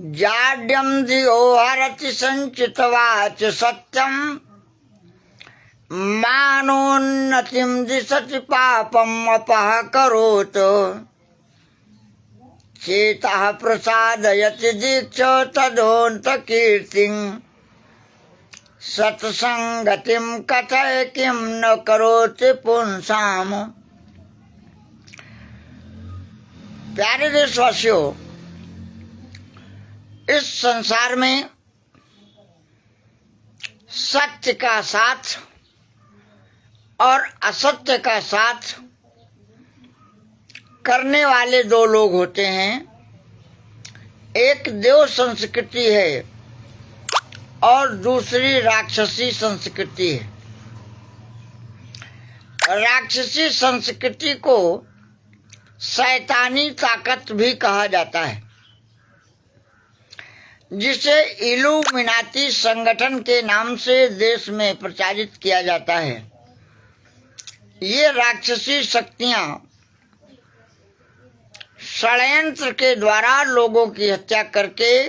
जाड्यम धियो हरति संचितवाच सत्यम मानोन्नतिम दिशति पापम अपह करोत चेतः प्रसादयति दीक्ष तदोन्त कीर्तिं सत्संगतिम कथय किम न करोति पुंसाम। प्यारे देशवासियों, इस संसार में सत्य का साथ और असत्य का साथ करने वाले दो लोग होते हैं। एक देव संस्कृति है और दूसरी राक्षसी संस्कृति है। राक्षसी संस्कृति को शैतानी ताकत भी कहा जाता है, जिसे इल्यूमिनाती संगठन के नाम से देश में प्रचारित किया जाता है। ये राक्षसी शक्तियां षड्यंत्र के द्वारा लोगों की हत्या करके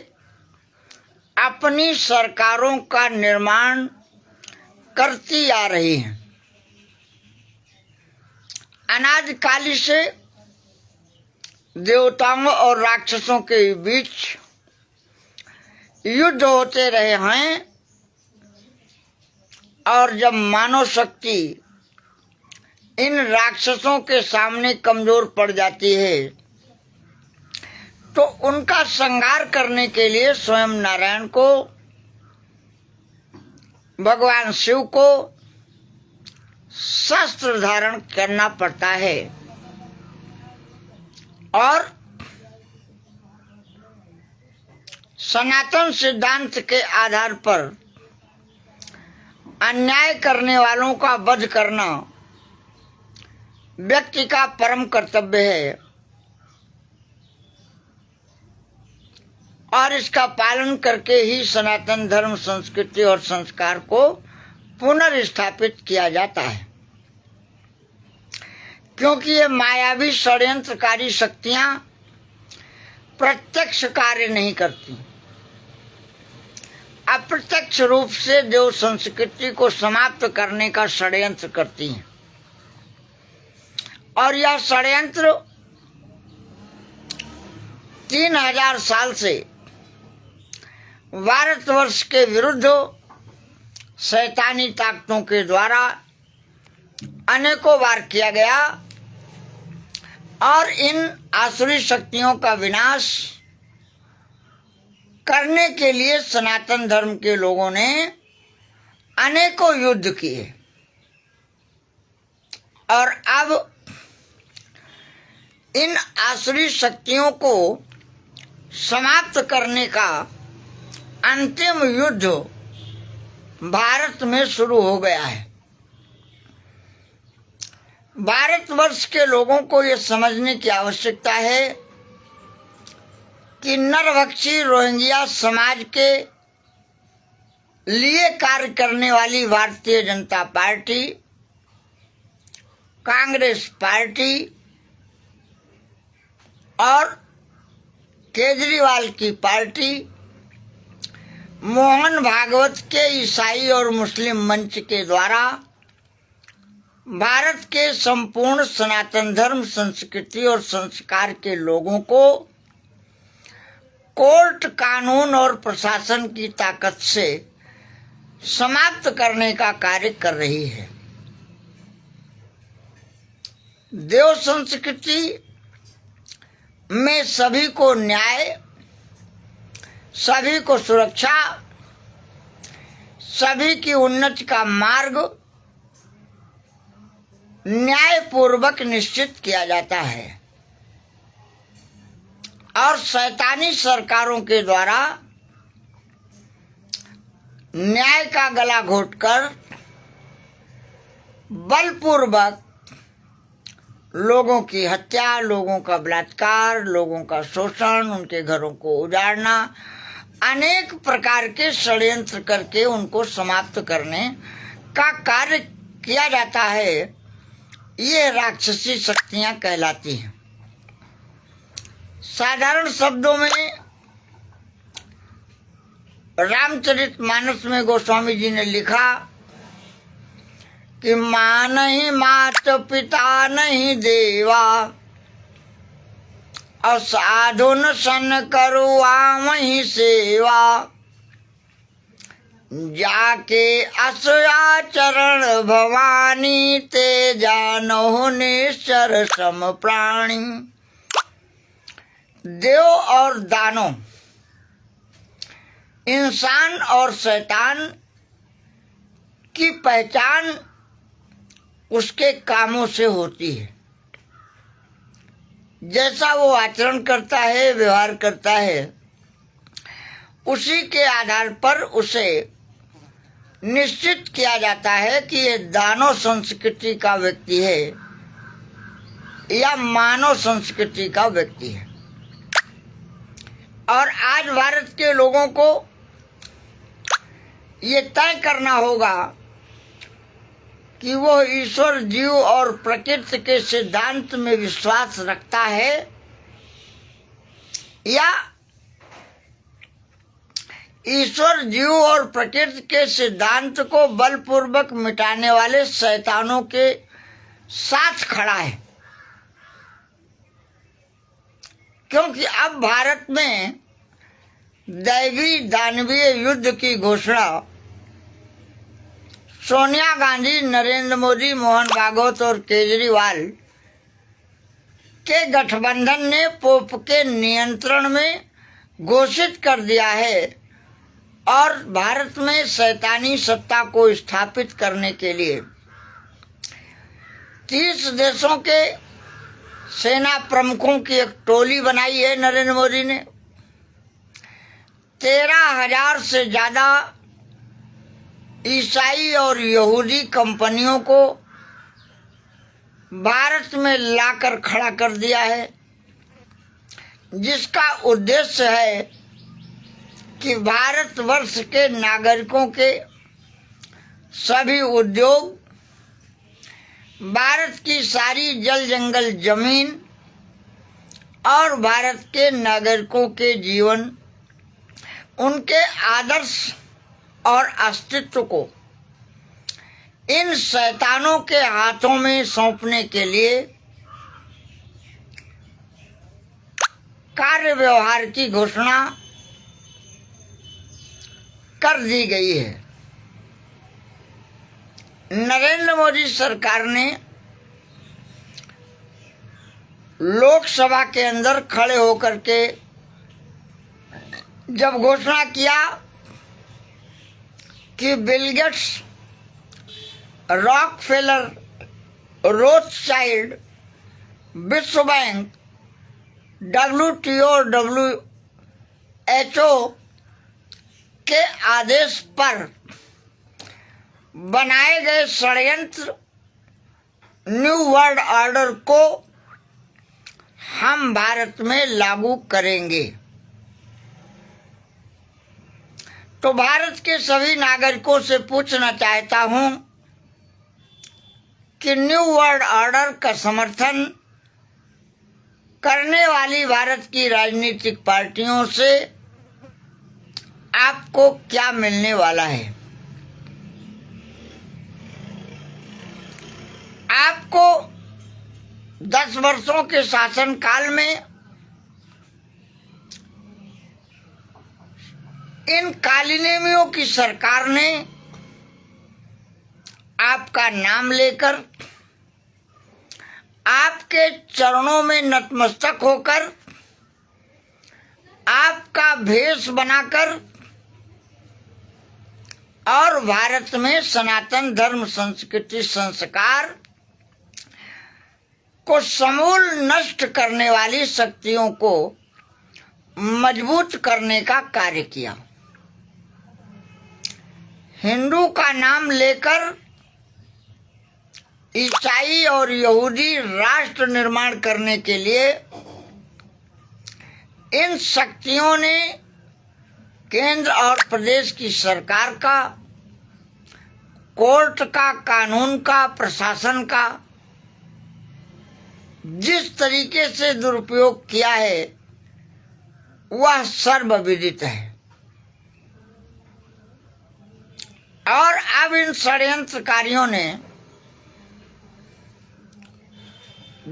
अपनी सरकारों का निर्माण करती आ रही हैं। अनादिकाल से देवताओं और राक्षसों के बीच युद्ध होते रहे हैं, और जब मानव शक्ति इन राक्षसों के सामने कमजोर पड़ जाती है तो उनका संहार करने के लिए स्वयं नारायण को, भगवान शिव को शस्त्र धारण करना पड़ता है। और सनातन सिद्धांत के आधार पर अन्याय करने वालों का वध करना व्यक्ति का परम कर्तव्य है, और इसका पालन करके ही सनातन धर्म, संस्कृति और संस्कार को पुनर्स्थापित किया जाता है। क्योंकि ये मायावी षड्यंत्रकारी शक्तियां प्रत्यक्ष कार्य नहीं करती, अप्रत्यक्ष रूप से देव संस्कृति को समाप्त करने का षड्यंत्र करती हैं। और यह षड्यंत्र 3000 साल से भारतवर्ष के विरुद्ध शैतानी ताकतों के द्वारा अनेकों बार किया गया, और इन आसुरी शक्तियों का विनाश करने के लिए सनातन धर्म के लोगों ने अनेकों युद्ध किए। और अब इन आसुरी शक्तियों को समाप्त करने का अंतिम युद्ध भारत में शुरू हो गया है। भारतवर्ष के लोगों को यह समझने की आवश्यकता है कि नरभक्षी रोहिंग्या समाज के लिए कार्य करने वाली भारतीय जनता पार्टी, कांग्रेस पार्टी और केजरीवाल की पार्टी मोहन भागवत के ईसाई और मुस्लिम मंच के द्वारा भारत के संपूर्ण सनातन धर्म, संस्कृति और संस्कार के लोगों को कोर्ट, कानून और प्रशासन की ताकत से समाप्त करने का कार्य कर रही है। देव संस्कृति में सभी को न्याय, सभी को सुरक्षा, सभी की उन्नति का मार्ग न्यायपूर्वक निश्चित किया जाता है, और शैतानी सरकारों के द्वारा न्याय का गला घोटकर बलपूर्वक लोगों की हत्या, लोगों का बलात्कार, लोगों का शोषण, उनके घरों को उजाड़ना, अनेक प्रकार के षड्यंत्र करके उनको समाप्त करने का कार्य किया जाता है। ये राक्षसी शक्तियां कहलाती हैं। साधारण शब्दों में रामचरितमानस में गोस्वामी जी ने लिखा कि माँ नहीं मात पिता नहीं देवा, असाधुन सन करुआ वही सेवा, जाके असया चरण भवानी, ते जानो निश्चर सम प्राणी। देव और दानव, इंसान और शैतान की पहचान उसके कामों से होती है। जैसा वो आचरण करता है, व्यवहार करता है, उसी के आधार पर उसे निश्चित किया जाता है कि ये दानव संस्कृति का व्यक्ति है या मानव संस्कृति का व्यक्ति है। और आज भारत के लोगों को ये तय करना होगा कि वो ईश्वर, जीव और प्रकृति के सिद्धांत में विश्वास रखता है या ईश्वर, जीव और प्रकृति के सिद्धांत को बलपूर्वक मिटाने वाले शैतानों के साथ खड़ा है। क्योंकि अब भारत में दैवी दानवीय युद्ध की घोषणा सोनिया गांधी, नरेंद्र मोदी, मोहन भागवत और केजरीवाल के गठबंधन ने पोप के नियंत्रण में घोषित कर दिया है और भारत में शैतानी सत्ता को स्थापित करने के लिए 30 देशों के सेना प्रमुखों की एक टोली बनाई है नरेंद्र मोदी ने। 13,000 से ज्यादा ईसाई और यहूदी कंपनियों को भारत में लाकर खड़ा कर दिया है, जिसका उद्देश्य है कि भारतवर्ष के नागरिकों के सभी उद्योग, भारत की सारी जल जंगल जमीन और भारत के नागरिकों के जीवन, उनके आदर्श और अस्तित्व को इन शैतानों के हाथों में सौंपने के लिए कार्य व्यवहार की घोषणा कर दी गई है। नरेंद्र मोदी सरकार ने लोकसभा के अंदर खड़े होकर के जब घोषणा किया कि बिल गेट्स, रॉकफेलर, रोथशाइल्ड, विश्व बैंक, WTO, WHO के आदेश पर बनाए गए षड्यंत्र न्यू वर्ल्ड ऑर्डर को हम भारत में लागू करेंगे, तो भारत के सभी नागरिकों से पूछना चाहता हूं कि न्यू वर्ल्ड ऑर्डर का समर्थन करने वाली भारत की राजनीतिक पार्टियों से आपको क्या मिलने वाला है? आपको 10 वर्षों के शासनकाल में इन कालीनेमियों की सरकार ने आपका नाम लेकर, आपके चरणों में नतमस्तक होकर, आपका भेष बनाकर और भारत में सनातन धर्म, संस्कृति, संस्कार को समूल नष्ट करने वाली शक्तियों को मजबूत करने का कार्य किया। हिंदू का नाम लेकर ईसाई और यहूदी राष्ट्र निर्माण करने के लिए इन शक्तियों ने केंद्र और प्रदेश की सरकार का, कोर्ट का, कानून का, प्रशासन का जिस तरीके से दुरुपयोग किया है वह सर्वविदित है। और अब इन षड्यंत्रकारियों ने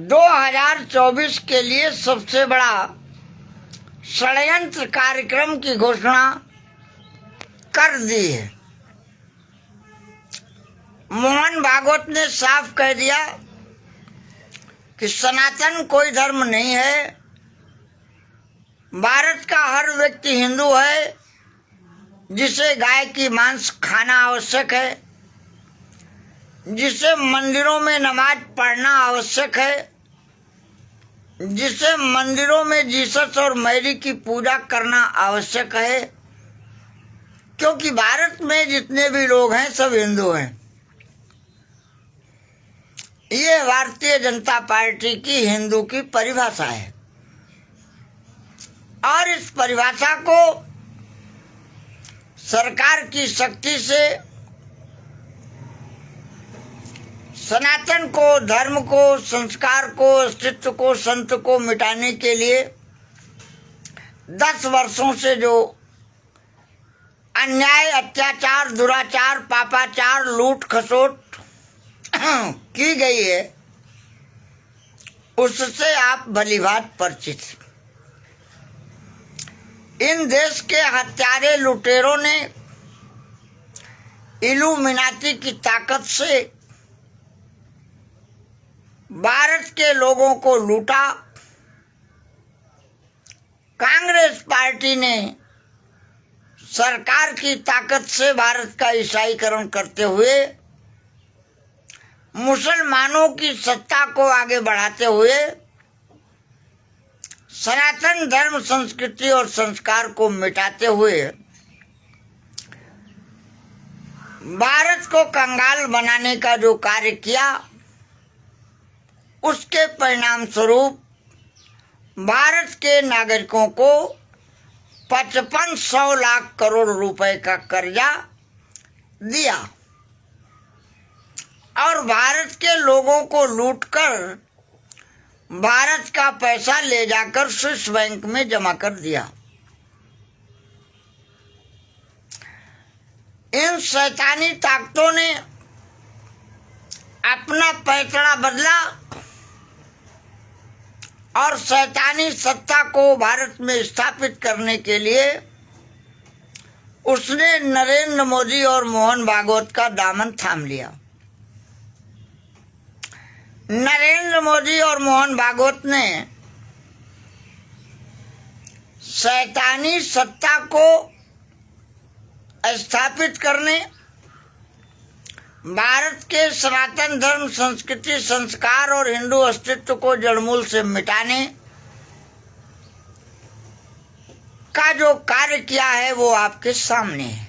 2024 के लिए सबसे बड़ा षड्यंत्र कार्यक्रम की घोषणा कर दी है। मोहन भागवत ने साफ कह दिया कि सनातन कोई धर्म नहीं है, भारत का हर व्यक्ति हिंदू है जिसे गाय की मांस खाना आवश्यक है, जिसे मंदिरों में नमाज पढ़ना आवश्यक है, जिसे मंदिरों में जीसस और मैरी की पूजा करना आवश्यक है, क्योंकि भारत में जितने भी लोग हैं सब हिंदू हैं। ये भारतीय जनता पार्टी की हिंदू की परिभाषा है और इस परिभाषा को सरकार की शक्ति से सनातन को, धर्म को, संस्कार को, अस्तित्व को, संत को मिटाने के लिए 10 वर्षों से जो अन्याय, अत्याचार, दुराचार, पापाचार, लूट खसोट की गई है, उससे आप भलीभांति परिचित। इन देश के हत्यारे लुटेरों ने इल्यूमिनाती की ताकत से भारत के लोगों को लूटा। कांग्रेस पार्टी ने सरकार की ताकत से भारत का ईसाईकरण करते हुए मुसलमानों की सत्ता को आगे बढ़ाते हुए सनातन धर्म, संस्कृति और संस्कार को मिटाते हुए भारत को कंगाल बनाने का जो कार्य किया, उसके परिणाम स्वरूप भारत के नागरिकों को 5500 लाख करोड़ रुपए का कर्जा दिया और भारत के लोगों को लूटकर भारत का पैसा ले जाकर स्विस बैंक में जमा कर दिया। इन शैतानी ताकतों ने अपना पैतरा बदला और शैतानी सत्ता को भारत में स्थापित करने के लिए उसने नरेंद्र मोदी और मोहन भागवत का दामन थाम लिया। नरेंद्र मोदी और मोहन भागवत ने शैतानी सत्ता को स्थापित करने, भारत के सनातन धर्म, संस्कृति, संस्कार और हिंदू अस्तित्व को जड़मूल से मिटाने का जो कार्य किया है वो आपके सामने है।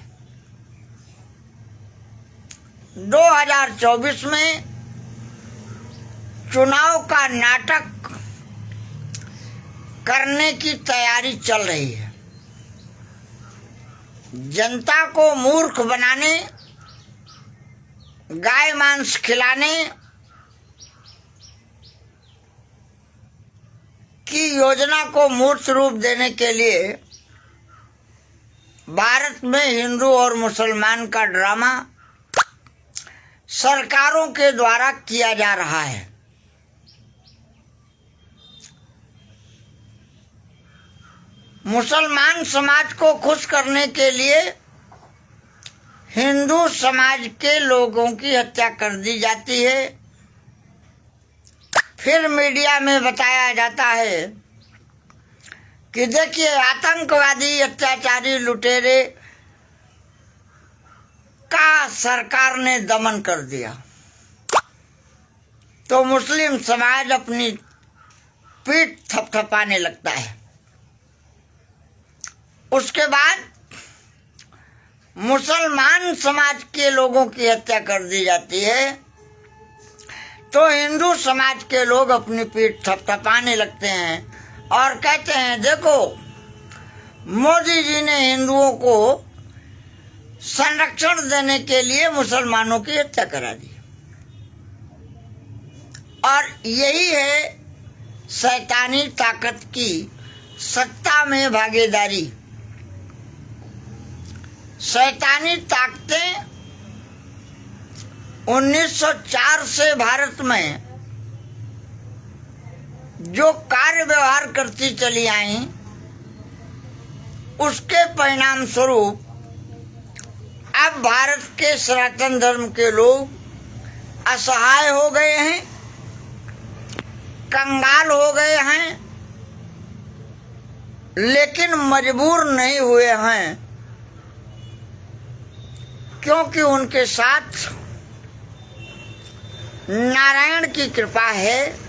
2024 में चुनाव का नाटक करने की तैयारी चल रही है। जनता को मूर्ख बनाने, गाय मांस खिलाने की योजना को मूर्त रूप देने के लिए भारत में हिंदू और मुसलमान का ड्रामा सरकारों के द्वारा किया जा रहा है। मुसलमान समाज को खुश करने के लिए हिंदू समाज के लोगों की हत्या कर दी जाती है। फिर मीडिया में बताया जाता है कि देखिए आतंकवादी, अत्याचारी, लुटेरे का सरकार ने दमन कर दिया। तो मुस्लिम समाज अपनी पीठ थपथपाने लगता है। उसके बाद मुसलमान समाज के लोगों की हत्या कर दी जाती है तो हिंदू समाज के लोग अपनी पीठ थपथपाने लगते हैं और कहते हैं देखो मोदी जी ने हिंदुओं को संरक्षण देने के लिए मुसलमानों की हत्या करा दी। और यही है शैतानी ताकत की सत्ता में भागीदारी। शैतानी ताकतें 1904 से भारत में जो कार्य व्यवहार करती चली आई, उसके परिणाम स्वरूप अब भारत के सनातन धर्म के लोग असहाय हो गए हैं, कंगाल हो गए हैं, लेकिन मजबूर नहीं हुए हैं, क्योंकि उनके साथ नारायण की कृपा है,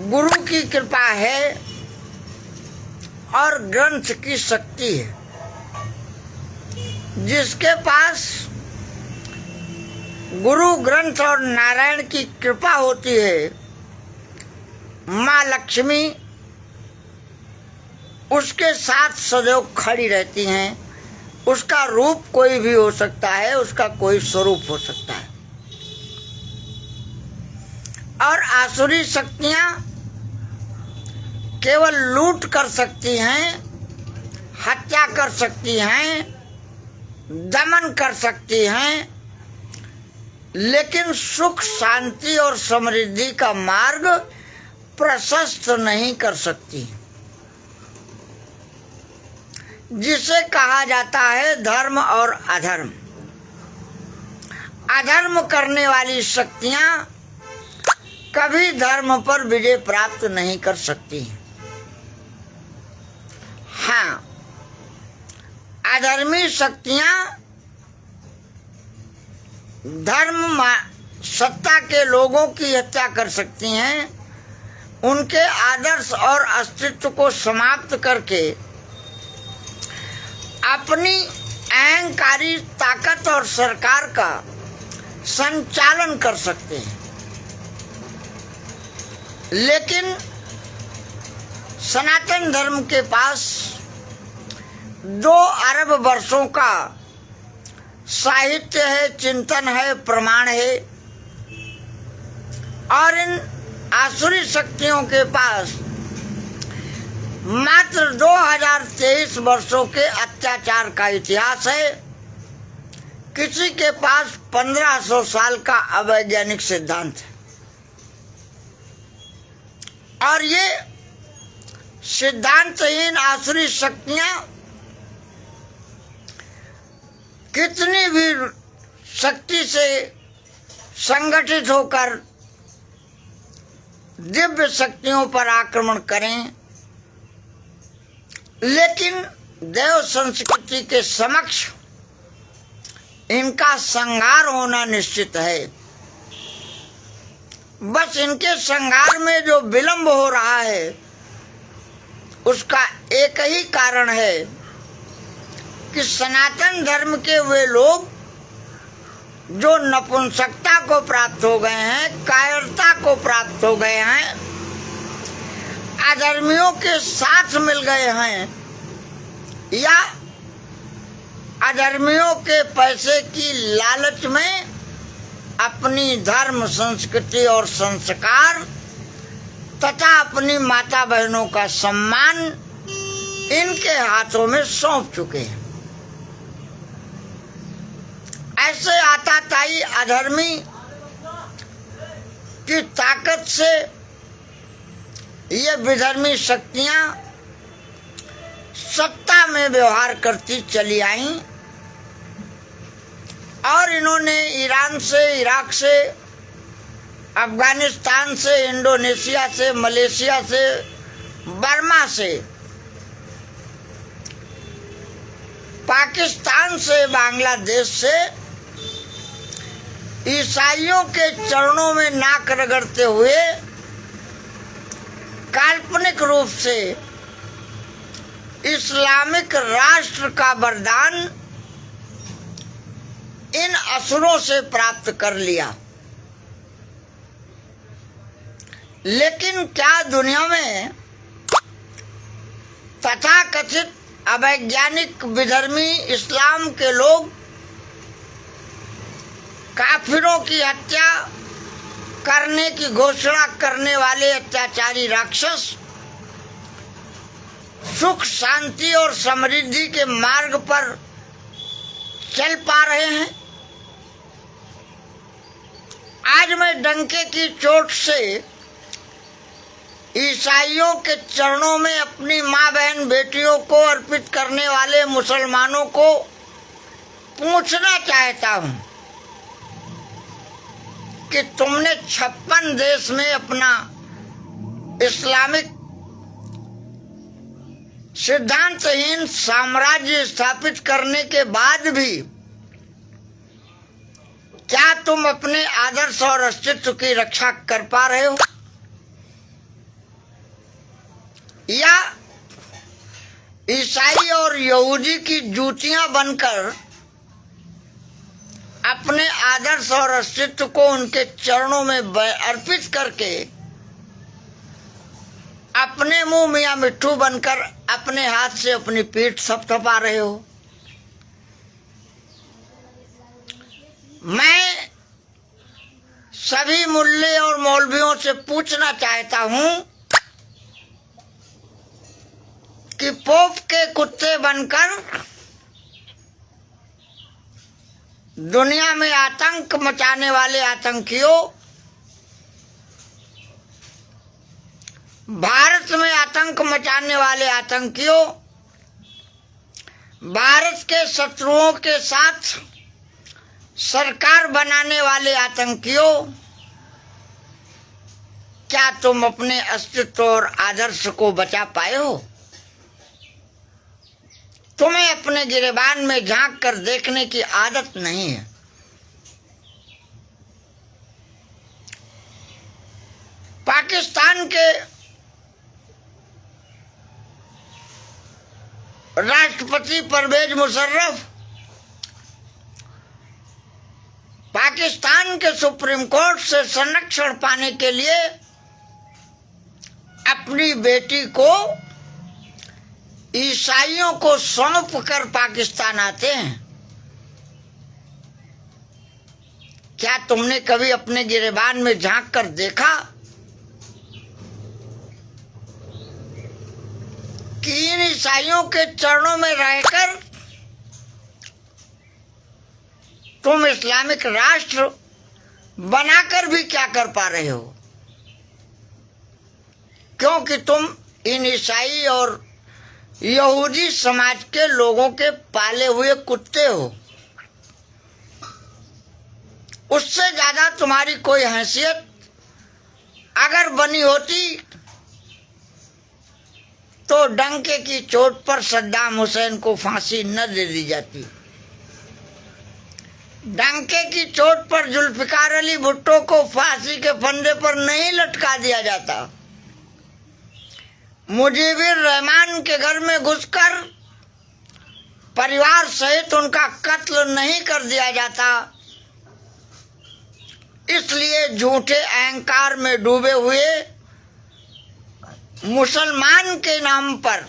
गुरु की कृपा है और ग्रंथ की शक्ति है। जिसके पास गुरु, ग्रंथ और नारायण की कृपा होती है, माँ लक्ष्मी उसके साथ सदैव खड़ी रहती हैं। उसका रूप कोई भी हो सकता है, उसका कोई स्वरूप हो सकता है। और आसुरी शक्तियां केवल लूट कर सकती हैं, हत्या कर सकती हैं, दमन कर सकती हैं, लेकिन सुख, शांति और समृद्धि का मार्ग प्रशस्त नहीं कर सकती, जिसे कहा जाता है धर्म और अधर्म। अधर्म करने वाली शक्तियां कभी धर्म पर विजय प्राप्त नहीं कर सकती। हाँ, अधर्मी शक्तियां धर्म सत्ता के लोगों की हत्या कर सकती हैं, उनके आदर्श और अस्तित्व को समाप्त करके अपनी अहंकारी ताकत और सरकार का संचालन कर सकते हैं। लेकिन सनातन धर्म के पास 2 अरब वर्षों का साहित्य है, चिंतन है, प्रमाण है, और इन आसुरी शक्तियों के पास मात्र 2023 वर्षों के अत्याचार का इतिहास है। किसी के पास 1500 साल का अवैज्ञानिक सिद्धांत है, और ये सिद्धांतहीन आसुरी शक्तियां कितनी भी शक्ति से संगठित होकर दिव्य शक्तियों पर आक्रमण करें, लेकिन देव संस्कृति के समक्ष इनका संहार होना निश्चित है। बस इनके संहार में जो विलंब हो रहा है, उसका एक ही कारण है कि सनातन धर्म के वे लोग जो नपुंसकता को प्राप्त हो गए हैं, कायरता को प्राप्त हो गए हैं, अधर्मियों के साथ मिल गए हैं, या अधर्मियों के पैसे की लालच में अपनी धर्म, संस्कृति और संस्कार तथा अपनी माता बहनों का सम्मान इनके हाथों में सौंप चुके हैं। ऐसे आताताई अधर्मी की ताकत से ये विधर्मी शक्तियां सत्ता में व्यवहार करती चली आईं, और इन्होंने ईरान से, इराक से, अफगानिस्तान से, इंडोनेशिया से, मलेशिया से, बर्मा से, पाकिस्तान से, बांग्लादेश से ईसाइयों के चरणों में नाक रगड़ते हुए काल्पनिक रूप से इस्लामिक राष्ट्र का वरदान इन असुरों से प्राप्त कर लिया। लेकिन क्या दुनिया में तथाकथित अवैज्ञानिक विधर्मी इस्लाम के लोग काफिरों की हत्या करने की घोषणा करने वाले अत्याचारी राक्षस सुख, शांति और समृद्धि के मार्ग पर चल पा रहे हैं? डंके की चोट से ईसाइयों के चरणों में अपनी माँ बहन बेटियों को अर्पित करने वाले मुसलमानों को पूछना चाहता हूं कि तुमने 56 देश में अपना इस्लामिक सिद्धांतहीन साम्राज्य स्थापित करने के बाद भी क्या तुम अपने आदर्श और अस्तित्व की रक्षा कर पा रहे हो, या ईसाई और यहूदी की जूतियां बनकर अपने आदर्श और अस्तित्व को उनके चरणों में अर्पित करके अपने मुंह मियां मिट्ठू बनकर अपने हाथ से अपनी पीठ थपथपा रहे हो। मैं सभी मुल्ले और मौलवियों से पूछना चाहता हूं कि पोप के कुत्ते बनकर दुनिया में आतंक मचाने वाले आतंकियों, भारत में आतंक मचाने वाले आतंकियों, भारत के शत्रुओं के साथ सरकार बनाने वाले आतंकियों, क्या तुम अपने अस्तित्व और आदर्श को बचा पाए हो? तुम्हें अपने गिरेबान में झांक कर देखने की आदत नहीं है। पाकिस्तान के राष्ट्रपति परवेज मुशर्रफ पाकिस्तान के सुप्रीम कोर्ट से संरक्षण पाने के लिए अपनी बेटी को ईसाइयों को सौंप कर पाकिस्तान आते हैं। क्या तुमने कभी अपने गिरेबान में झांक कर देखा कि इन ईसाइयों के चरणों में रहकर तुम इस्लामिक राष्ट्र बनाकर भी क्या कर पा रहे हो? क्योंकि तुम इन ईसाई और यहूदी समाज के लोगों के पाले हुए कुत्ते हो। उससे ज्यादा तुम्हारी कोई हैसियत अगर बनी होती तो डंके की चोट पर सद्दाम हुसैन को फांसी न दे दी जाती, डंके की चोट पर जुल्फिकार अली भुट्टो को फांसी के फंदे पर नहीं लटका दिया जाता, मुजीबुर रहमान के घर में घुसकर परिवार सहित उनका कत्ल नहीं कर दिया जाता। इसलिए झूठे अहंकार में डूबे हुए मुसलमान के नाम पर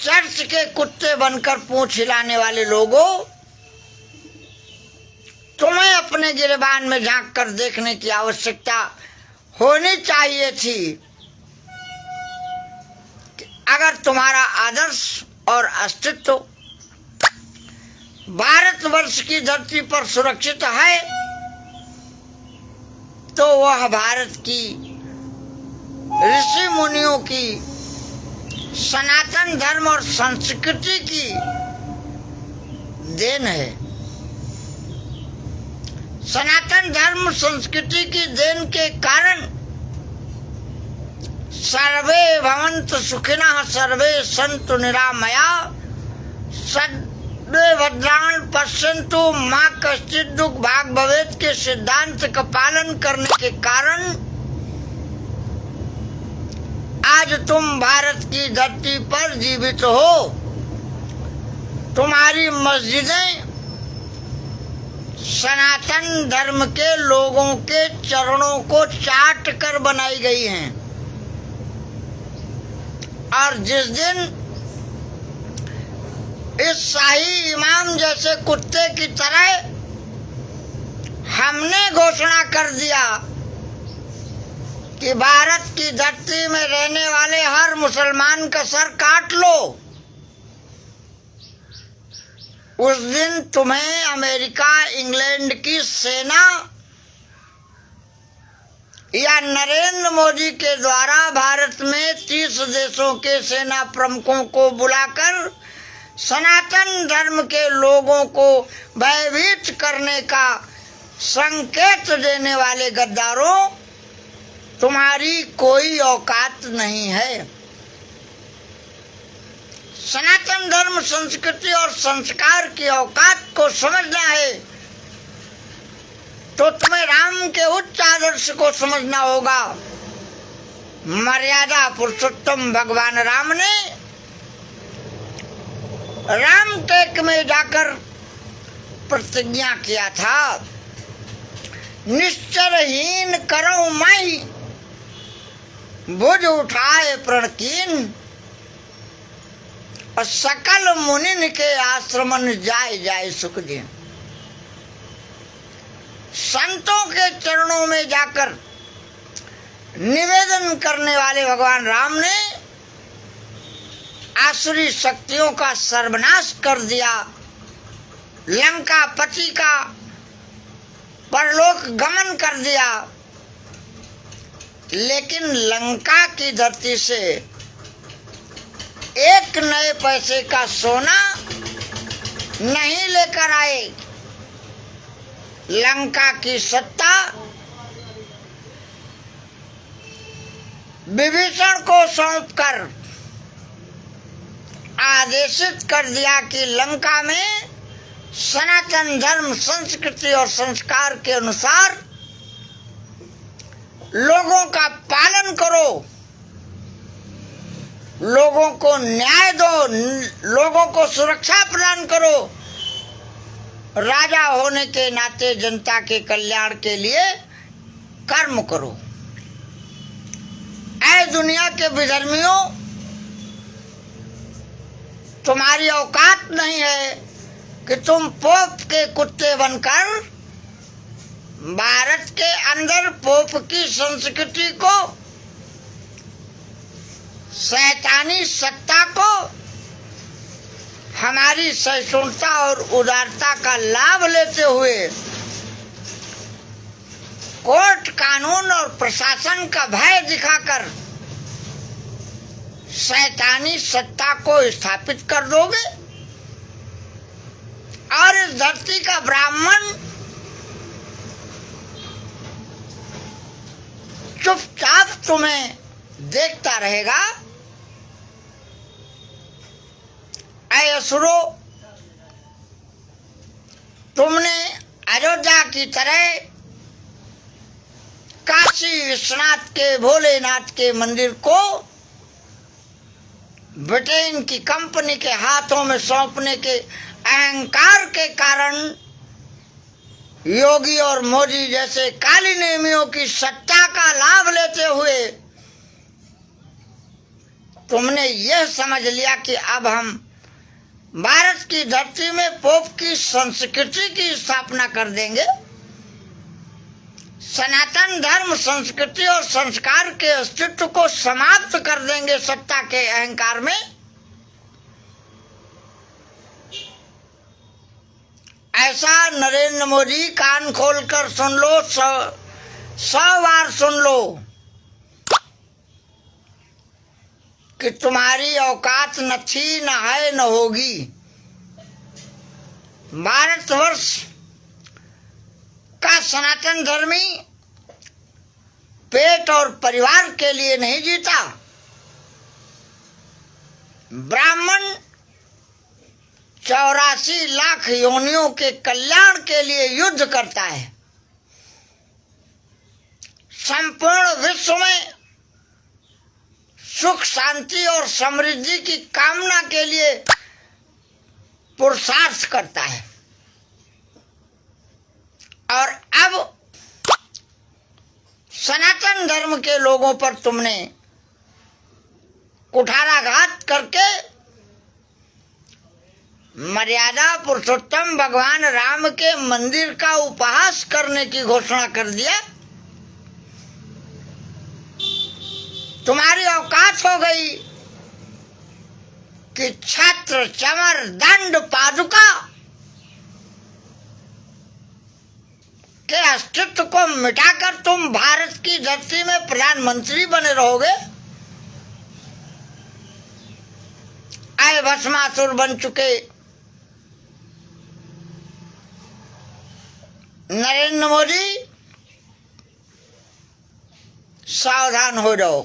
चर्च के कुत्ते बनकर पूंछ हिलाने वाले लोगों, तुम्हें अपने गिरेबान में झांक कर देखने की आवश्यकता होनी चाहिए थी। अगर तुम्हारा आदर्श और अस्तित्व भारतवर्ष की धरती पर सुरक्षित है तो वह भारत की ऋषि मुनियों की सनातन धर्म और संस्कृति की देन है। सनातन धर्म संस्कृति की देन के कारण सर्वे भवन्तु सुखिनः सर्वे सन्तु निरामया सर्वे भद्राणि पश्यन्तु मां कश्चित् दुःख भाग् भवेत् के सिद्धांत का पालन करने के कारण आज तुम भारत की धरती पर जीवित हो। तुम्हारी मस्जिदें सनातन धर्म के लोगों के चरणों को चाट कर बनाई गई हैं, और जिस दिन इस शाही इमाम जैसे कुत्ते की तरह हमने घोषणा कर दिया कि भारत की धरती में रहने वाले हर मुसलमान का सर काट लो, उस दिन तुम्हें अमेरिका इंग्लैंड की सेना या नरेंद्र मोदी के द्वारा भारत में 30 देशों के सेना प्रमुखों को बुलाकर सनातन धर्म के लोगों को भयभीत करने का संकेत देने वाले गद्दारों, तुम्हारी कोई औकात नहीं है। सनातन धर्म, संस्कृति और संस्कार की औकात को समझना है तो तुम्हें राम के उच्च आदर्श को समझना होगा। मर्यादा पुरुषोत्तम भगवान राम ने रामटेक में जाकर प्रतिज्ञा किया था, निश्चरहीन करो माई, भुज उठाए प्रणकीन, और सकल मुनिन के आश्रमन जाए जाए सुख दिन। संतों के चरणों में जाकर निवेदन करने वाले भगवान राम ने आसुरी शक्तियों का सर्वनाश कर दिया, लंका पति का परलोक गमन कर दिया। लेकिन लंका की धरती से एक नए पैसे का सोना नहीं लेकर आए। लंका की सत्ता विभीषण को सौंपकर आदेशित कर दिया कि लंका में सनातन धर्म, संस्कृति और संस्कार के अनुसार लोगों का पालन करो, लोगों को न्याय दो, लोगों को सुरक्षा प्रदान करो, राजा होने के नाते जनता के कल्याण के लिए कर्म करो। ऐ दुनिया के विधर्मियों, तुम्हारी औकात नहीं है कि तुम पोप के कुत्ते बनकर भारत के अंदर पोप की संस्कृति को, शैतानी सत्ता को, हमारी सहिष्णुता और उदारता का लाभ लेते हुए कोर्ट, कानून और प्रशासन का भय दिखाकर शैतानी सत्ता को स्थापित कर दोगे और इस धरती का ब्राह्मण चुपचाप तुम्हें देखता रहेगा। ऐ असुरो, तुमने अयोध्या की तरह काशी विश्वनाथ के, भोलेनाथ के मंदिर को ब्रिटेन की कंपनी के हाथों में सौंपने के अहंकार के कारण योगी और मोदी जैसे काली नेमियों की सत्ता का लाभ लेते हुए तुमने यह समझ लिया कि अब हम भारत की धरती में पोप की संस्कृति की स्थापना कर देंगे, सनातन धर्म, संस्कृति और संस्कार के अस्तित्व को समाप्त कर देंगे सत्ता के अहंकार में। ऐसा नरेंद्र मोदी कान खोलकर सुन लो, 100 बार सुन लो कि तुम्हारी औकात न थी, न है, न होगी। भारतवर्ष का सनातन धर्मी पेट और परिवार के लिए नहीं जीता। ब्राह्मण 84 लाख योनियों के कल्याण के लिए युद्ध करता है। संपूर्ण विश्व में सुख, शांति और समृद्धि की कामना के लिए पुरुषार्थ करता है। और अब सनातन धर्म के लोगों पर तुमने कुठाराघात करके मर्यादा पुरुषोत्तम भगवान राम के मंदिर का उपहास करने की घोषणा कर दिया। तुम्हारी औकात हो गई कि छत्र, चमर, दंड, पादुका के अस्तित्व को मिटाकर तुम भारत की धरती में प्रधानमंत्री बने रहोगे? आए भस्मासुर बन चुके नरेंद्र मोदी, सावधान हो जाओ।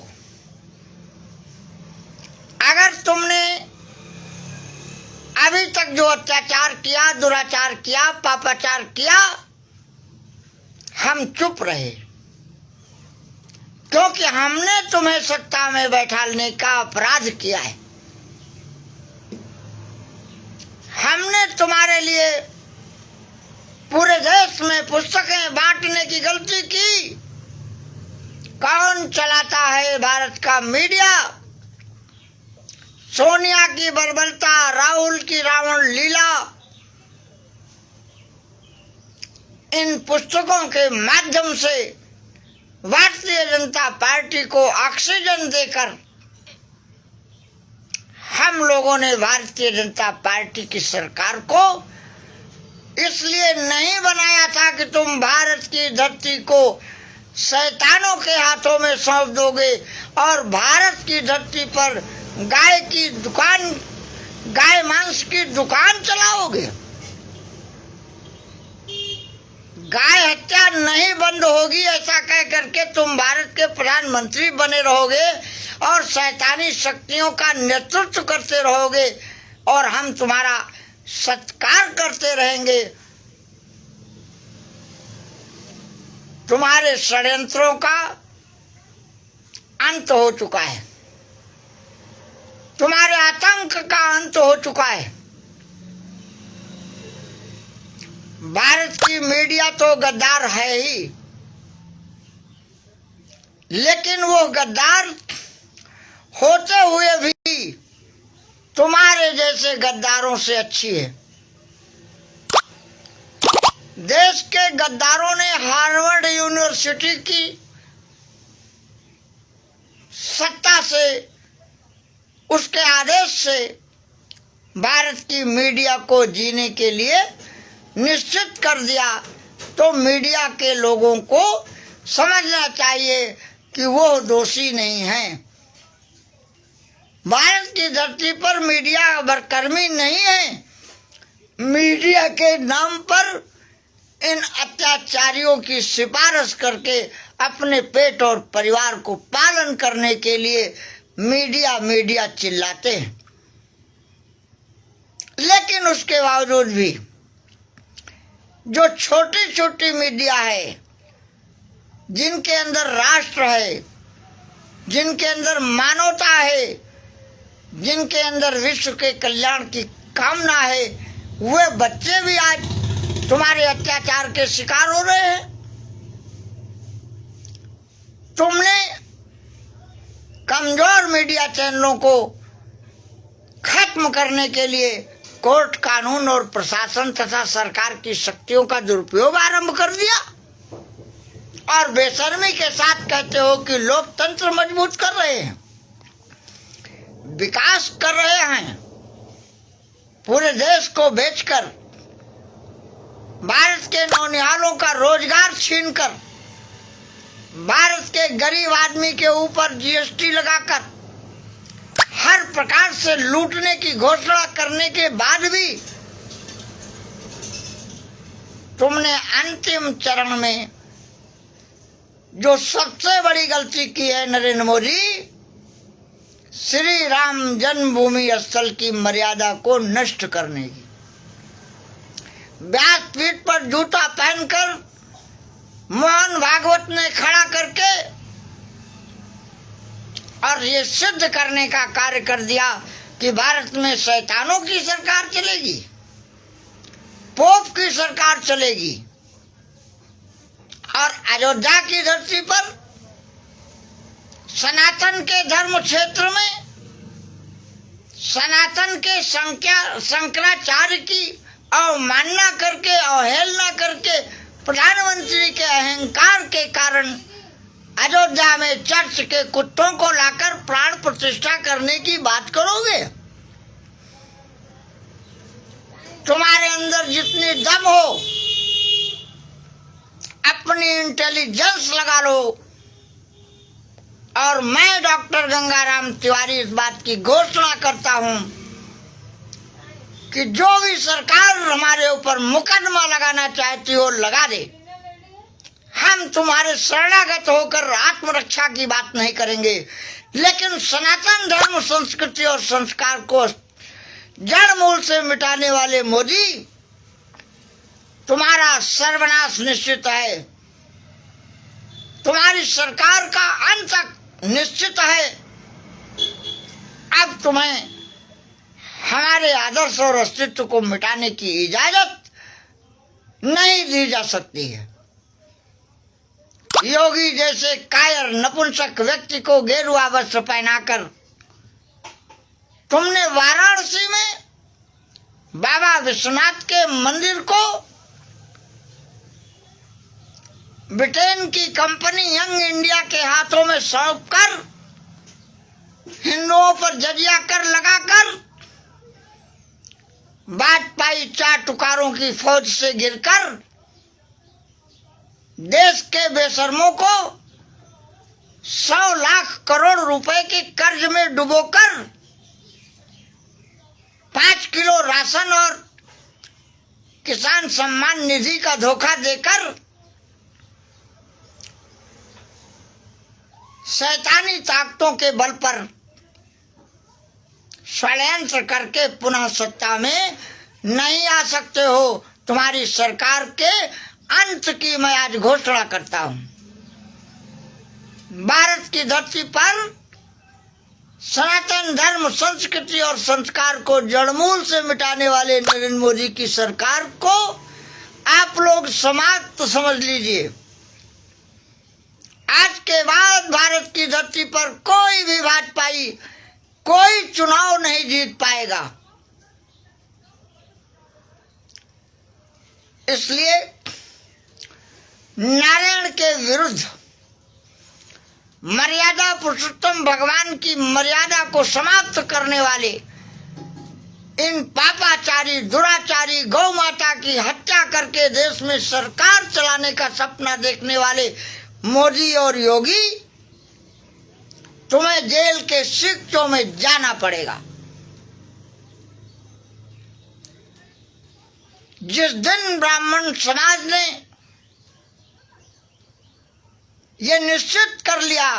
अगर तुमने अभी तक जो अत्याचार किया, दुराचार किया, पापाचार किया, हम चुप रहे क्योंकि हमने तुम्हें सत्ता में बैठाने का अपराध किया है। हमने तुम्हारे लिए पूरे देश में पुस्तकें बांटने की गलती की। कौन चलाता है भारत का मीडिया? सोनिया की बर्बरता, राहुल की रावण लीला, इन पुस्तकों के माध्यम से भारतीय जनता पार्टी को ऑक्सीजन देकर हम लोगों ने भारतीय जनता पार्टी की सरकार को इसलिए नहीं बनाया था कि तुम भारत की धरती को शैतानों के हाथों में सौंप दोगे और भारत की धरती पर गाय की दुकान, गाय मांस की दुकान चलाओगे। गाय हत्या नहीं बंद होगी ऐसा कह करके तुम भारत के प्रधानमंत्री बने रहोगे और शैतानी शक्तियों का नेतृत्व करते रहोगे और हम तुम्हारा सत्कार करते रहेंगे। तुम्हारे षड्यंत्रों का अंत हो चुका है, तुम्हारे आतंक का अंत हो चुका है। भारत की मीडिया तो गद्दार है ही, लेकिन वो गद्दार होते हुए भी तुम्हारे जैसे गद्दारों से अच्छी है। देश के गद्दारों ने हार्वर्ड यूनिवर्सिटी की सत्ता से, उसके आदेश से भारत की मीडिया को जीने के लिए निश्चित कर दिया। तो मीडिया के लोगों को समझना चाहिए कि वो दोषी नहीं हैं। भारत की धरती पर मीडिया बरकर्मी नहीं है। मीडिया के नाम पर इन अत्याचारियों की सिफारिश करके अपने पेट और परिवार को पालन करने के लिए मीडिया मीडिया चिल्लाते हैं। लेकिन उसके बावजूद भी जो छोटी छोटी मीडिया है, जिनके अंदर राष्ट्र है, जिनके अंदर मानवता है, जिनके अंदर विश्व के कल्याण की कामना है, वे बच्चे भी आज तुम्हारे अत्याचार के शिकार हो रहे हैं। तुमने कमजोर मीडिया चैनलों को खत्म करने के लिए कोर्ट, कानून और प्रशासन तथा सरकार की शक्तियों का दुरुपयोग आरंभ कर दिया और बेशर्मी के साथ कहते हो कि लोकतंत्र मजबूत कर रहे हैं, विकास कर रहे हैं। पूरे देश को बेचकर, भारत के नौनिहालों का रोजगार छीनकर, भारत के गरीब आदमी के ऊपर जीएसटी लगाकर, हर प्रकार से लूटने की घोषणा करने के बाद भी तुमने अंतिम चरण में जो सबसे बड़ी गलती की है नरेंद्र मोदी, श्री राम जन्मभूमि स्थल की मर्यादा को नष्ट करने की। व्यासपीठ पर जूता पहनकर मोहन भागवत ने खड़ा करके और ये सिद्ध करने का कार्य कर दिया कि भारत में शैतानों की सरकार चलेगी, पोप की सरकार चलेगी और अयोध्या की धरती पर सनातन के धर्म क्षेत्र में सनातन के शंकराचार्य की अवमानना करके, अवहेलना करके, प्रधानमंत्री के अहंकार के कारण अयोध्या में चर्च के कुत्तों को लाकर प्राण प्रतिष्ठा करने की बात करोगे? तुम्हारे अंदर जितनी दम हो अपनी इंटेलिजेंस लगा लो। और मैं डॉक्टर गंगाराम तिवारी इस बात की घोषणा करता हूं कि जो भी सरकार हमारे ऊपर मुकदमा लगाना चाहती हो लगा दे। हम तुम्हारे शरणागत होकर आत्मरक्षा की बात नहीं करेंगे, लेकिन सनातन धर्म, संस्कृति और संस्कार को जड़ मूल से मिटाने वाले मोदी, तुम्हारा सर्वनाश निश्चित है। तुम्हारी सरकार का अंत निश्चित है। अब तुम्हें हमारे आदर्श और अस्तित्व को मिटाने की इजाजत नहीं दी जा सकती है। योगी जैसे कायर नपुंसक व्यक्ति को गेरुआ वस्त्र पहनाकर तुमने वाराणसी में बाबा विश्वनाथ के मंदिर को ब्रिटेन की कंपनी यंग इंडिया के हाथों में सौंप कर, हिंदुओं पर जजिया कर लगाकर, वाजपेयी चार टुकारों की फौज से गिरकर देश के बेशर्मों को 100 लाख करोड़ रुपए के कर्ज में डुबोकर 5 किलो राशन और किसान सम्मान निधि का धोखा देकर शैतानी ताकतों के बल पर षड्यंत्र करके पुनः सत्ता में नहीं आ सकते हो। तुम्हारी सरकार के अंत की मैं आज घोषणा करता हूं। भारत की धरती पर सनातन धर्म, संस्कृति और संस्कार को जड़मूल से मिटाने वाले नरेंद्र मोदी की सरकार को आप लोग समाप्त समझ लीजिए। आज के बाद भारत की धरती पर कोई भी भाजपाई कोई चुनाव नहीं जीत पाएगा। इसलिए नारायण के विरुद्ध मर्यादा पुरुषोत्तम भगवान की मर्यादा को समाप्त करने वाले इन पापाचारी, दुराचारी, गौ माता की हत्या करके देश में सरकार चलाने का सपना देखने वाले मोदी और योगी, तुम्हें जेल के शिक्षों में जाना पड़ेगा। जिस दिन ब्राह्मण समाज ने ये निश्चित कर लिया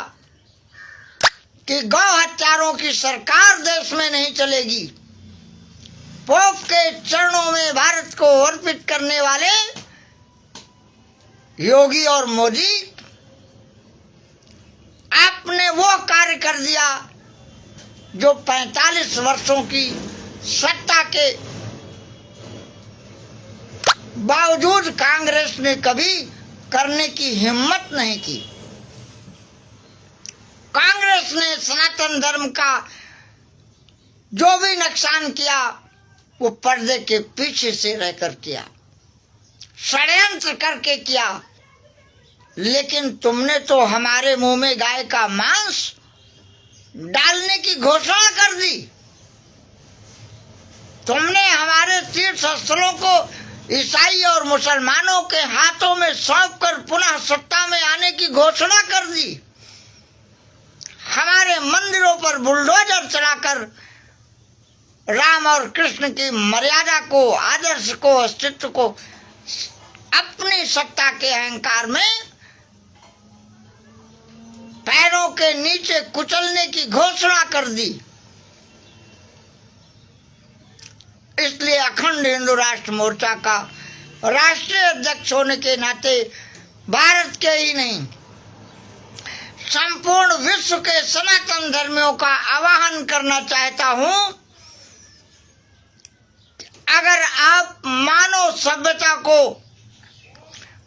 कि गौ हत्यारों की सरकार देश में नहीं चलेगी, पोप के चरणों में भारत को अर्पित करने वाले योगी और मोदी, आपने वो कार्य कर दिया जो 45 वर्षों की सत्ता के बावजूद कांग्रेस ने कभी करने की हिम्मत नहीं की। कांग्रेस ने सनातन धर्म का जो भी नुकसान किया वो पर्दे के पीछे से रहकर किया, षड्यंत्र करके किया। लेकिन तुमने तो हमारे मुंह में गाय का मांस डालने की घोषणा कर दी। तुमने हमारे तीर्थ स्थलों को ईसाई और मुसलमानों के हाथों में सौंप कर पुनः सत्ता में आने की घोषणा कर दी। हमारे मंदिरों पर बुलडोजर चलाकर राम और कृष्ण की मर्यादा को, आदर्श को, अस्तित्व को अपनी सत्ता के अहंकार में पैरों के नीचे कुचलने की घोषणा कर दी। इसलिए अखंड हिंदू राष्ट्र मोर्चा का राष्ट्रीय अध्यक्ष होने के नाते भारत के ही नहीं, संपूर्ण विश्व के सनातन धर्मियों का आह्वान करना चाहता हूं, अगर आप मानव सभ्यता को,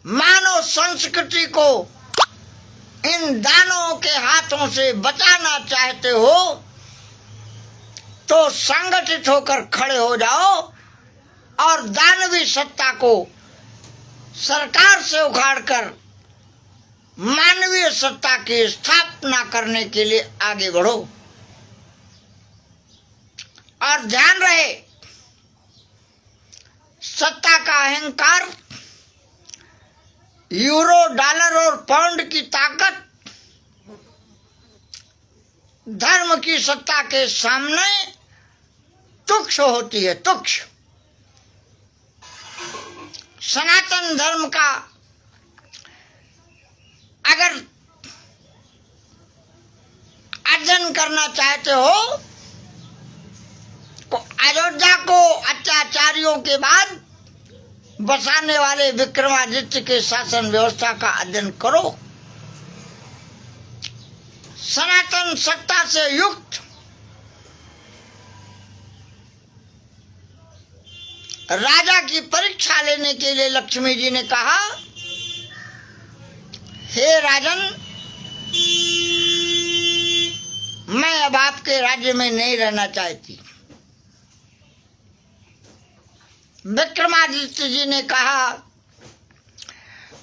मानव संस्कृति को इन दानवों के हाथों से बचाना चाहते हो तो संगठित होकर खड़े हो जाओ और दानवी सत्ता को सरकार से उखाड़कर मानवीय सत्ता की स्थापना करने के लिए आगे बढ़ो। और ध्यान रहे, सत्ता का अहंकार यूरो, डॉलर और पाउंड की ताकत धर्म की सत्ता के सामने तुच्छ होती है, तुच्छ। सनातन धर्म का अगर अध्ययन करना चाहते हो तो अयोध्या को अत्याचारियों के बाद बसाने वाले विक्रमादित्य के शासन व्यवस्था का अध्ययन करो। सनातन सत्ता से युक्त राजा की परीक्षा लेने के लिए लक्ष्मी जी ने कहा, हे राजन, मैं अब आपके राज्य में नहीं रहना चाहती। विक्रमादित्य जी ने कहा,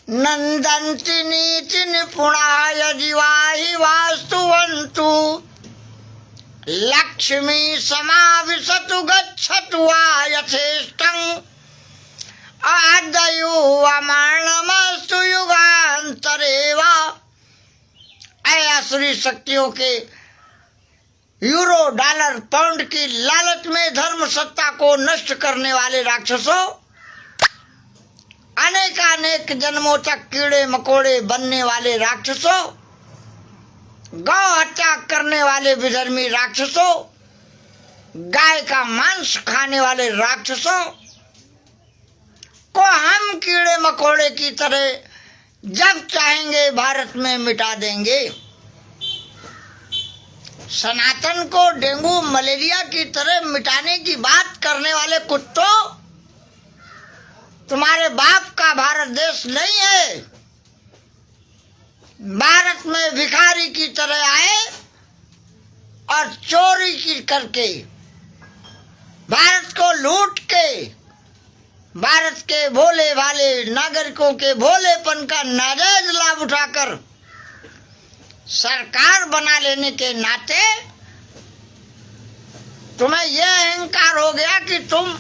नंदन्ति नीति निपुणाय जीवाहि वास्तुवन्तु लक्ष्मी समाविशतु गच्छतु वा यथेष्टं आदयो अमरणमस्तु युगान्तरेवा। ऐ असुरी शक्तियों के यूरो, डॉलर, पाउंड की लालच में धर्म सत्ता को नष्ट करने वाले राक्षसों, अनेकानेक जन्मों तक कीड़े मकोड़े बनने वाले राक्षसों, गौ हत्या करने वाले विधर्मी राक्षसों, गाय का मांस खाने वाले राक्षसों को हम कीड़े मकोड़े की तरह जब चाहेंगे भारत में मिटा देंगे। सनातन को डेंगू मलेरिया की तरह मिटाने की बात करने वाले कुत्तों, तुम्हारे बाप का भारत देश नहीं है। भारत में भिखारी की तरह आए और चोरी की करके, भारत को लूट के, भारत के भोले भाले नागरिकों के भोलेपन का नाजायज लाभ उठाकर सरकार बना लेने के नाते तुम्हें यह अहंकार हो गया कि तुम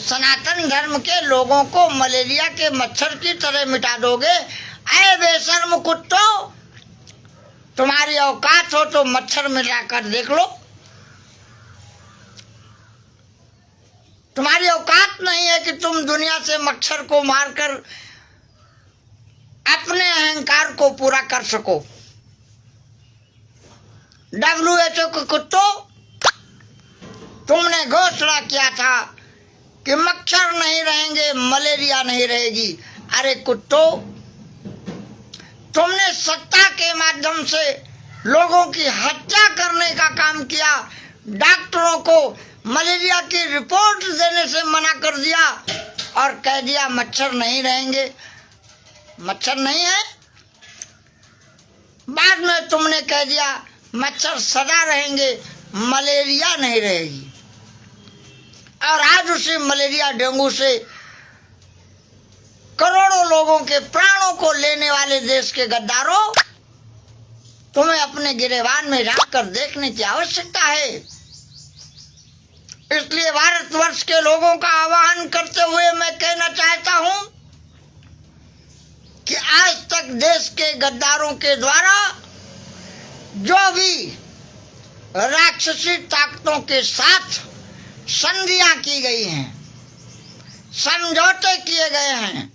सनातन धर्म के लोगों को मलेरिया के मच्छर की तरह मिटा दोगे। ऐ बेशर्म कुत्तों, तुम्हारी औकात हो तो मच्छर मिलाकर देख लो। तुम्हारी औकात नहीं है कि तुम दुनिया से मच्छर को मारकर अपने अहंकार को पूरा कर सको। WHO के कुत्तों, तुमने घोषणा किया था कि मच्छर नहीं रहेंगे, मलेरिया नहीं रहेगी। अरे कुत्तों, तुमने सत्ता के माध्यम से लोगों की हत्या करने का काम किया। डॉक्टरों को मलेरिया की रिपोर्ट देने से मना कर दिया और कह दिया मच्छर नहीं रहेंगे। मच्छर नहीं है। बाद में तुमने कह दिया मच्छर सदा रहेंगे, मलेरिया नहीं रहेगी। और आज उसी मलेरिया डेंगू से करोड़ों लोगों के प्राणों को लेने वाले देश के गद्दारों, तुम्हें अपने गिरेबान में झांक कर देखने की आवश्यकता है। इसलिए भारतवर्ष के लोगों का आह्वान करते हुए मैं कहना चाहता हूं कि आज तक देश के गद्दारों के द्वारा जो भी राक्षसी ताकतों के साथ संधियां की गई हैं, समझौते किए गए हैं,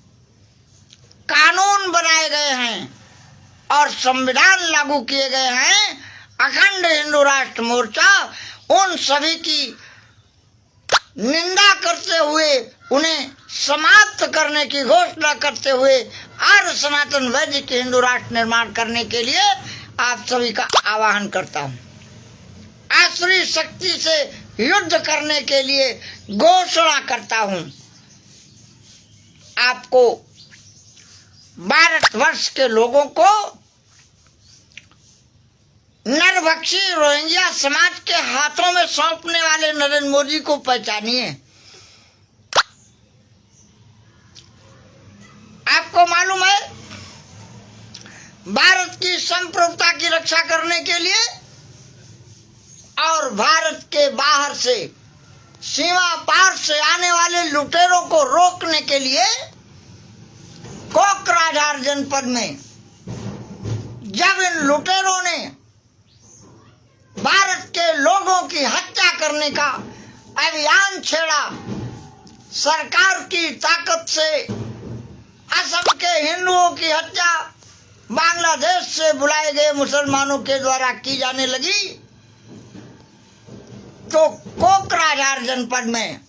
कानून बनाए गए हैं और संविधान लागू किए गए हैं, अखंड हिंदू राष्ट्र मोर्चा उन सभी की निंदा करते हुए, उन्हें समाप्त करने की घोषणा करते हुए आर्य सनातन वैदिक हिंदू राष्ट्र निर्माण करने के लिए आप सभी का आह्वान करता हूं। आसुरी शक्ति से युद्ध करने के लिए घोषणा करता हूं। आपको, भारतवर्ष के लोगों को नरभक्षी रोहिंग्या समाज के हाथों में सौंपने वाले नरेंद्र मोदी को पहचानिए। आपको मालूम है, भारत की संप्रभुता की रक्षा करने के लिए और भारत के बाहर से, सीमा पार से आने वाले लुटेरों को रोकने के लिए कोकराझार जनपद में जब इन लुटेरों ने भारत के लोगों की हत्या करने का अभियान छेड़ा, सरकार की ताकत से असम के हिंदुओं की हत्या बांग्लादेश से बुलाए गए मुसलमानों के द्वारा की जाने लगी, तो कोकराझार जनपद में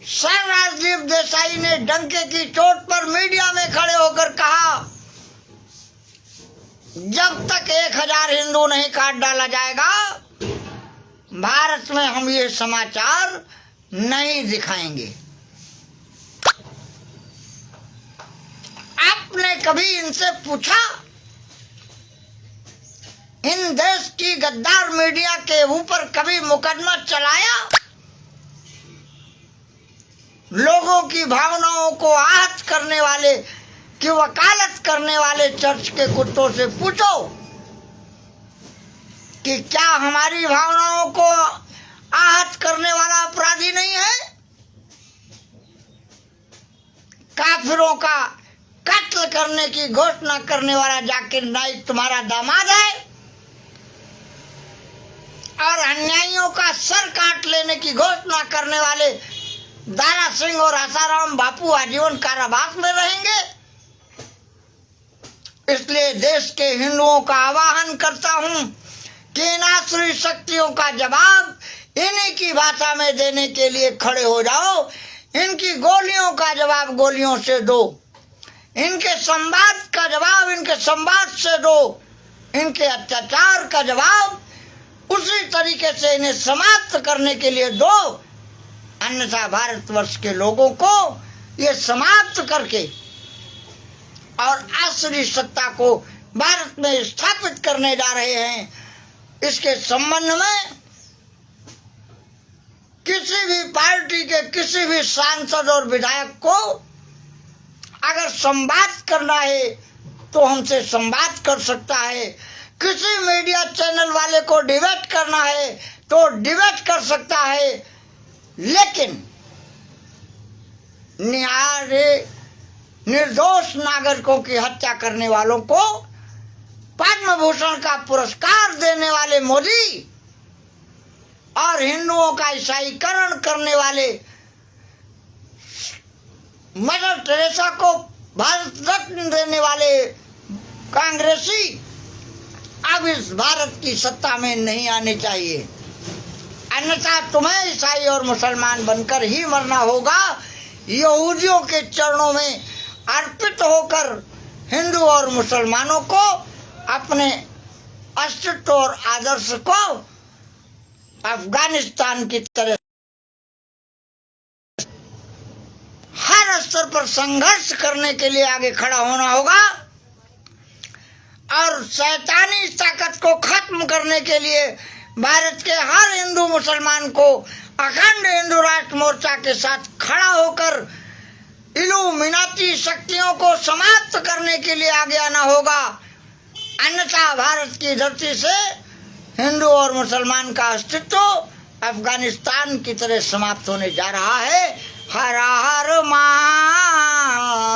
सर राजदीप देसाई ने डंके की चोट पर मीडिया में खड़े होकर कहा, जब तक 1000 हिंदू नहीं काट डाला जाएगा भारत में हम ये समाचार नहीं दिखाएंगे। आपने कभी इनसे पूछा, इन देश की गद्दार मीडिया के ऊपर कभी मुकदमा चलाया? लोगों की भावनाओं को आहत करने वाले की वकालत करने वाले चर्च के कुत्तों से पूछो कि क्या हमारी भावनाओं को आहत करने वाला अपराधी नहीं है? काफिरों का कत्ल करने की घोषणा करने वाला जाकिर नाइक तुम्हारा दामाद है और अन्यायियों का सर काट लेने की घोषणा करने वाले दारा सिंह और आसाराम बापू आजीवन कारावास में रहेंगे। इसलिए देश के हिंदुओं का आह्वान करता हूं कि इन आसुरी शक्तियों का जवाब इन्हीं की भाषा में देने के लिए खड़े हो जाओ। इनकी गोलियों का जवाब गोलियों से दो, इनके संवाद का जवाब इनके संवाद से दो, इनके अत्याचार का जवाब उसी तरीके से इन्हें समाप्त करने के लिए दो, अन्यथा भारतवर्ष के लोगों को ये समाप्त करके और आसुरी सत्ता को भारत में स्थापित करने जा रहे हैं। इसके संबंध में किसी भी पार्टी के किसी भी सांसद और विधायक को अगर संवाद करना है तो हमसे संवाद कर सकता है, किसी मीडिया चैनल वाले को डिबेट करना है तो डिबेट कर सकता है, लेकिन निर्दोष नागरिकों की हत्या करने वालों को पद्म भूषण का पुरस्कार देने वाले मोदी और हिंदुओं का ईसाईकरण करने वाले मदर टेरेसा को भारत रत्न देने वाले कांग्रेसी अब इस भारत की सत्ता में नहीं आने चाहिए, अन्यथा तुम्हें ईसाई और मुसलमान बनकर ही मरना होगा। यहूदियों के चरणों में अर्पित होकर हिंदू और मुसलमानों को अपने अस्तित्व और आदर्श को अफगानिस्तान की तरह हर स्तर पर संघर्ष करने के लिए आगे खड़ा होना होगा और शैतानी ताकत को खत्म करने के लिए भारत के हर हिंदू मुसलमान को अखंड हिंदू राष्ट्र मोर्चा के साथ खड़ा होकर इल्यूमिनाती शक्तियों को समाप्त करने के लिए आगे आना होगा, अन्यथा भारत की धरती से हिंदू और मुसलमान का अस्तित्व अफगानिस्तान की तरह समाप्त होने जा रहा है। हर हर महादेव।